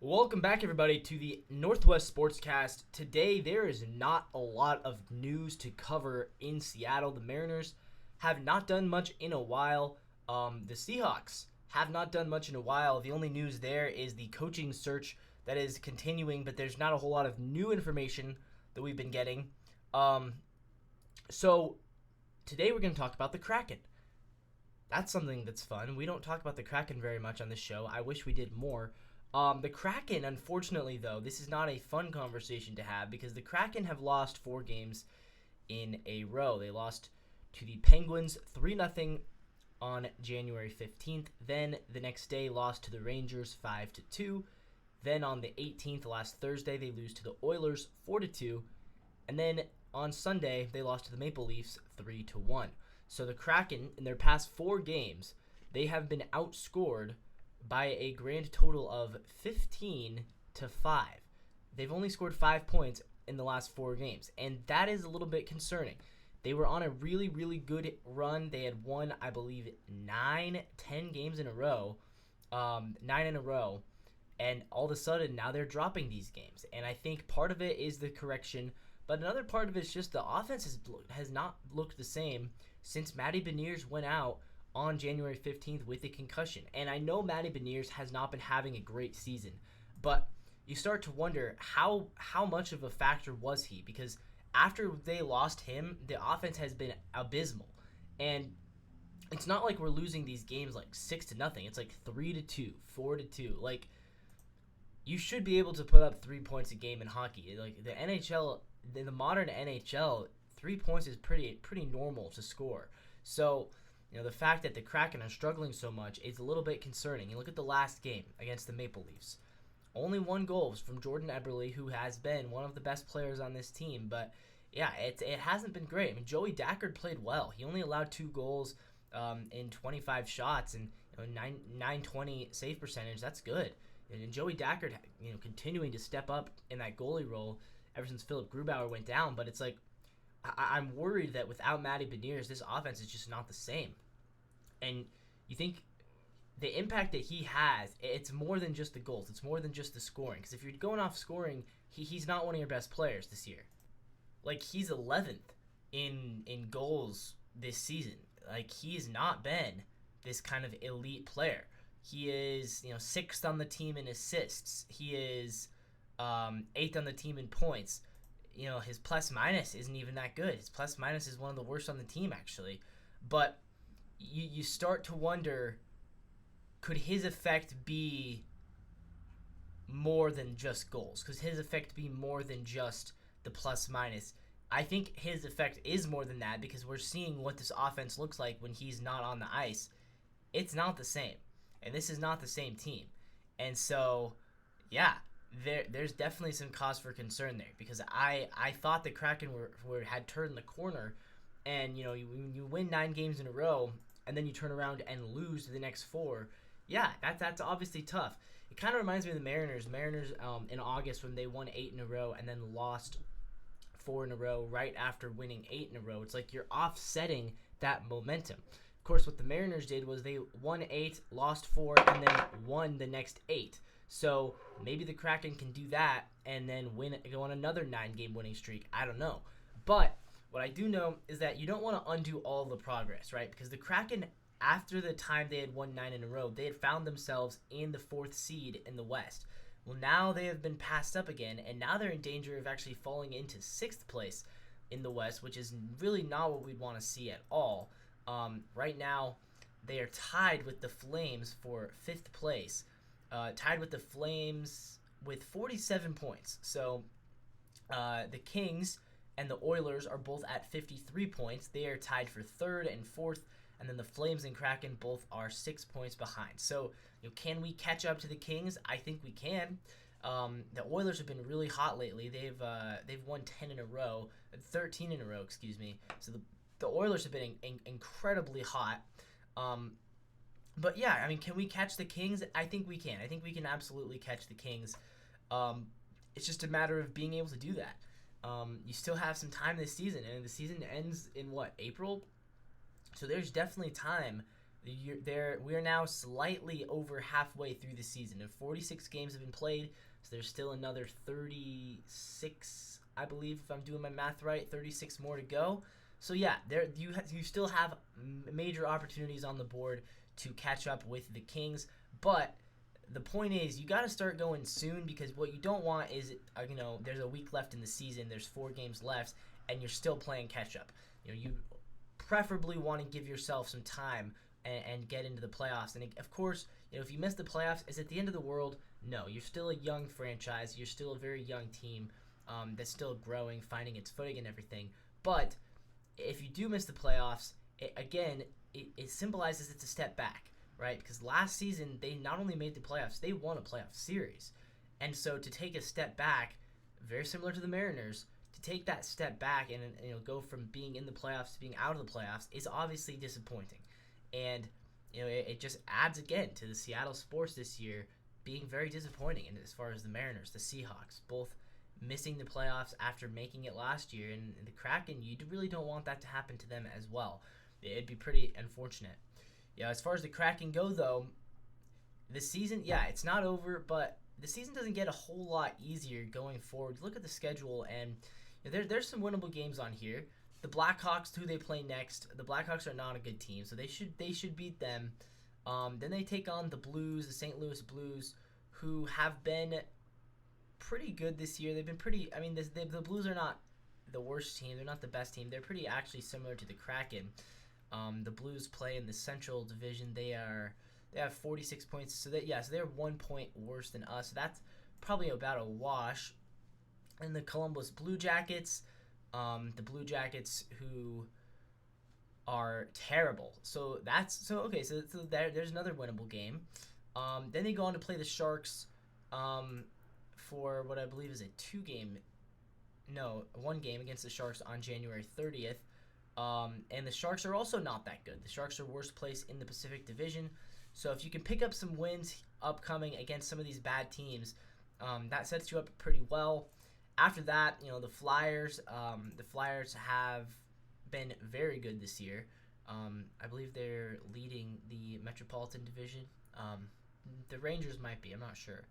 Welcome back, everybody, to the Northwest Sportscast. Today, there is not a lot of news to cover in Seattle. The Mariners have not done much in a while. The Seahawks have not done much in a while. The only news there is the coaching search that is continuing, but there's not a whole lot of new information that we've been getting. So today we're going to talk about the Kraken. That's something that's fun. We don't talk about the Kraken very much on this show. I wish we did more. The Kraken, unfortunately, though, this is not a fun conversation to have because the Kraken have lost 4 games in a row. They lost to the Penguins 3-0 on January 15th. Then the next day lost to the Rangers 5-2. Then on the 18th, last Thursday, they lose to the Oilers 4-2. And then on Sunday, they lost to the Maple Leafs 3-1. So the Kraken, in their past 4 games, they have been outscored by a grand total of 15-5. They've only scored 5 points in the last 4 games, and that is a little bit concerning. They were on a really, really good run. They had won, I believe, 10 games in a row, 9 in a row, and all of a sudden now they're dropping these games. And I think part of it is the correction, but another part of it is just the offense has not looked the same since Matty Beniers went out on January 15th with a concussion. And I know Matty Beniers has not been having a great season, but you start to wonder how much of a factor was he? Because after they lost him, the offense has been abysmal. And it's not like we're losing these games like 6-0. It's like 3-2, 4-2. Like, you should be able to put up 3 points a game in hockey. Like the NHL, the modern NHL, 3 points is pretty normal to score. So the fact that the Kraken are struggling so much is a little bit concerning. You look at the last game against the Maple Leafs. Only 1 goal was from Jordan Eberle, who has been one of the best players on this team. But, yeah, it hasn't been great. I mean, Joey Dackard played well. He only allowed 2 goals in 25 shots and 920 save percentage. That's good. And Joey Dackard, continuing to step up in that goalie role ever since Philip Grubauer went down. But it's like, I'm worried that without Matty Beniers, this offense is just not the same. And you think the impact that he has, it's more than just the goals. It's more than just the scoring. Because if you're going off scoring, he's not one of your best players this year. Like, he's 11th in goals this season. Like, he has not been this kind of elite player. He is, 6th on the team in assists. He is 8th on the team in points. His plus minus isn't even that good. His plus minus is one of the worst on the team, actually. But you start to wonder, could his effect be more than just goals? Could his effect be more than just the plus minus? I think his effect is more than that because we're seeing what this offense looks like when he's not on the ice. It's not the same. And this is not the same team. And so, yeah, there's definitely some cause for concern there because I thought the Kraken had turned the corner. And, you win 9 games in a row, and then you turn around and lose the next 4. Yeah, that's obviously tough. It kind of reminds me of the Mariners. Mariners in August when they won 8 in a row and then lost 4 in a row right after winning 8 in a row. It's like you're offsetting that momentum. Of course, what the Mariners did was they won 8, lost 4, and then won the next 8. So maybe the Kraken can do that and then go on another 9-game winning streak. I don't know. But what I do know is that you don't want to undo all the progress, right? Because the Kraken, after the time they had won 9 in a row, they had found themselves in the 4th seed in the West. Well, now they have been passed up again, and now they're in danger of actually falling into 6th place in the West, which is really not what we'd want to see at all. Right now, they are tied with the Flames for 5th place, tied with the Flames with 47 points. So the Kings and the Oilers are both at 53 points. They are tied for 3rd and 4th, and then the Flames and Kraken both are 6 points behind. So, can we catch up to the Kings? I think we can. The Oilers have been really hot lately. They've won 13 in a row, excuse me. So the Oilers have been incredibly hot. But yeah, I mean, can we catch the Kings? I think we can. I think we can absolutely catch the Kings. It's just a matter of being able to do that. You still have some time this season, and the season ends in April? So there's definitely time We are now slightly over halfway through the season. And 46 games have been played, so there's still another 36, I believe, if I'm doing my math right, 36 more to go. So yeah, you still have major opportunities on the board to catch up with the Kings, but the point is you got to start going soon, because what you don't want is there's a week left in the season, there's 4 games left, and you're still playing catch up. You preferably want to give yourself some time and get into the playoffs. And of course, if you miss the playoffs, is it the end of the world? No, you're still a young franchise. You're still a very young team that's still growing, finding its footing and everything. But if you do miss the playoffs, it symbolizes it's a step back, right? Because last season, they not only made the playoffs, they won a playoff series. And so to take a step back, very similar to the Mariners, to take that step back and go from being in the playoffs to being out of the playoffs is obviously disappointing. And it just adds again to the Seattle sports this year being very disappointing. And as far as the Mariners, the Seahawks, both missing the playoffs after making it last year, and the Kraken, you really don't want that to happen to them as well. It'd be pretty unfortunate. As far as the Kraken go, though, the season, it's not over, but the season doesn't get a whole lot easier going forward. Look at the schedule, and there's some winnable games on here. The Blackhawks, who they play next, the Blackhawks are not a good team, so they should beat them. Then they take on the Blues, the St. Louis Blues, who have been pretty good this year. They've been pretty. I mean, the Blues are not the worst team. They're not the best team. They're pretty actually similar to the Kraken. The Blues play in the Central Division. They have 46 points, so they're 1 point worse than us. So that's probably about a wash. And the Columbus Blue Jackets, who are terrible. So there's another winnable game. Then they go on to play the Sharks for what I believe is one game against the Sharks on January 30th. And the Sharks are also not that good. The Sharks are worst place in the Pacific Division. So if you can pick up some wins upcoming against some of these bad teams, that sets you up pretty well. After that, the Flyers. The Flyers have been very good this year. I believe they're leading the Metropolitan Division. The Rangers might be. I'm not sure,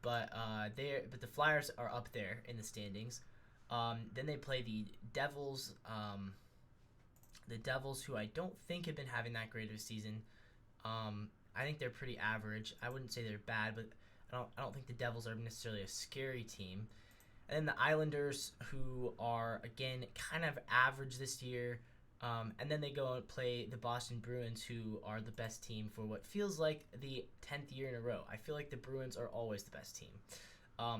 but the Flyers are up there in the standings. Then they play the Devils. The Devils, who I don't think have been having that great of a season. I think they're pretty average. I wouldn't say they're bad, but I don't think the Devils are necessarily a scary team. And then the Islanders, who are, again, kind of average this year. And then they go and play the Boston Bruins, who are the best team for what feels like the 10th year in a row. I feel like the Bruins are always the best team.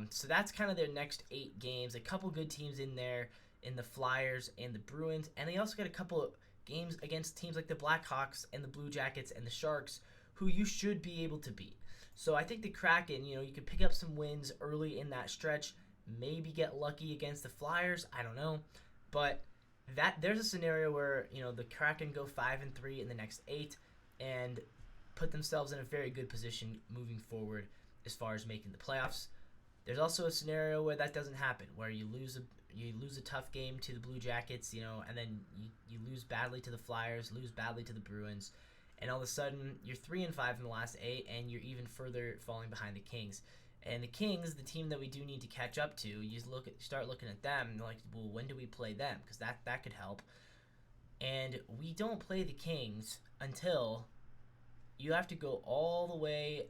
So that's kind of their next 8 games. A couple good teams in there in the Flyers and the Bruins. And they also got a couple of games against teams like the Blackhawks and the Blue Jackets and the Sharks, who you should be able to beat. So I think the Kraken, you can pick up some wins early in that stretch. Maybe get lucky against the Flyers. I don't know. But there's a scenario where, the Kraken go 5-3 in the next 8 and put themselves in a very good position moving forward as far as making the playoffs. There's also a scenario where that doesn't happen, where you lose a tough game to the Blue Jackets, and then you lose badly to the Flyers, lose badly to the Bruins, and all of a sudden you're 3-5 in the last 8, and you're even further falling behind the Kings. And the Kings, the team that we do need to catch up to, you start looking at them, and like, well, when do we play them? Because that could help. And we don't play the Kings until you have to go all the way.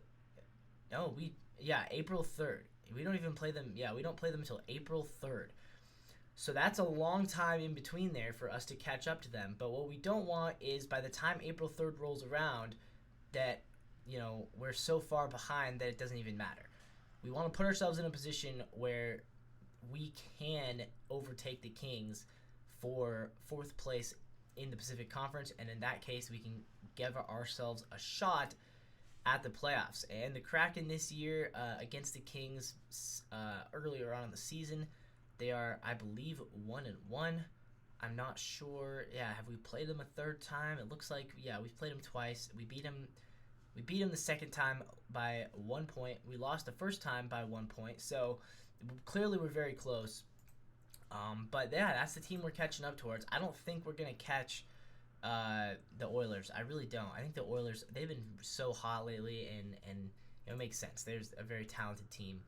April 3rd. We don't even play them. We don't play them until April 3rd. So that's a long time in between there for us to catch up to them. But what we don't want is by the time April 3rd rolls around that, we're so far behind that it doesn't even matter. We want to put ourselves in a position where we can overtake the Kings for 4th place in the Pacific Conference, and in that case, we can give ourselves a shot at the playoffs. And the Kraken this year against the Kings earlier on in the season, they are, I believe, 1-1. I'm not sure. Have we played them a 3rd time? It looks like, we've played them twice. We beat them the 2nd time by 1 point. We lost the 1st time by 1 point. So clearly we're very close. But that's the team we're catching up towards. I don't think we're going to catch The Oilers. I really don't. I think the Oilers, they've been so hot lately, and it makes sense. There's a very talented team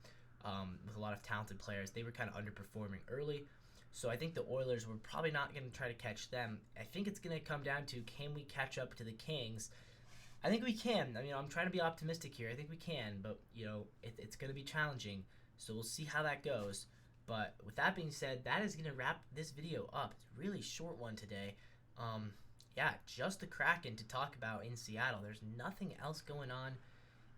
with a lot of talented players. They were kind of underperforming early, so I think the Oilers were probably not going to try to catch them. I think it's going to come down to, can we catch up to the Kings? I think we can. I mean, I'm trying to be optimistic here. I think we can, but it's going to be challenging. So we'll see how that goes. But with that being said, that is going to wrap this video up. It's a really short one today. Yeah, just the Kraken to talk about in Seattle. There's nothing else going on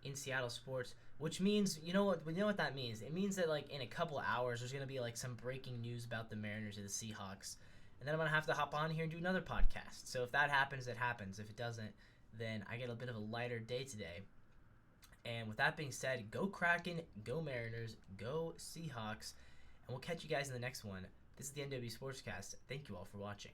in Seattle sports, which means, you know what that means? It means that, like, in a couple hours, there's going to be, like, some breaking news about the Mariners or the Seahawks. And then I'm going to have to hop on here and do another podcast. So if that happens, it happens. If it doesn't, then I get a bit of a lighter day today. And with that being said, go Kraken, go Mariners, go Seahawks, and we'll catch you guys in the next one. This is the NW Sportscast. Thank you all for watching.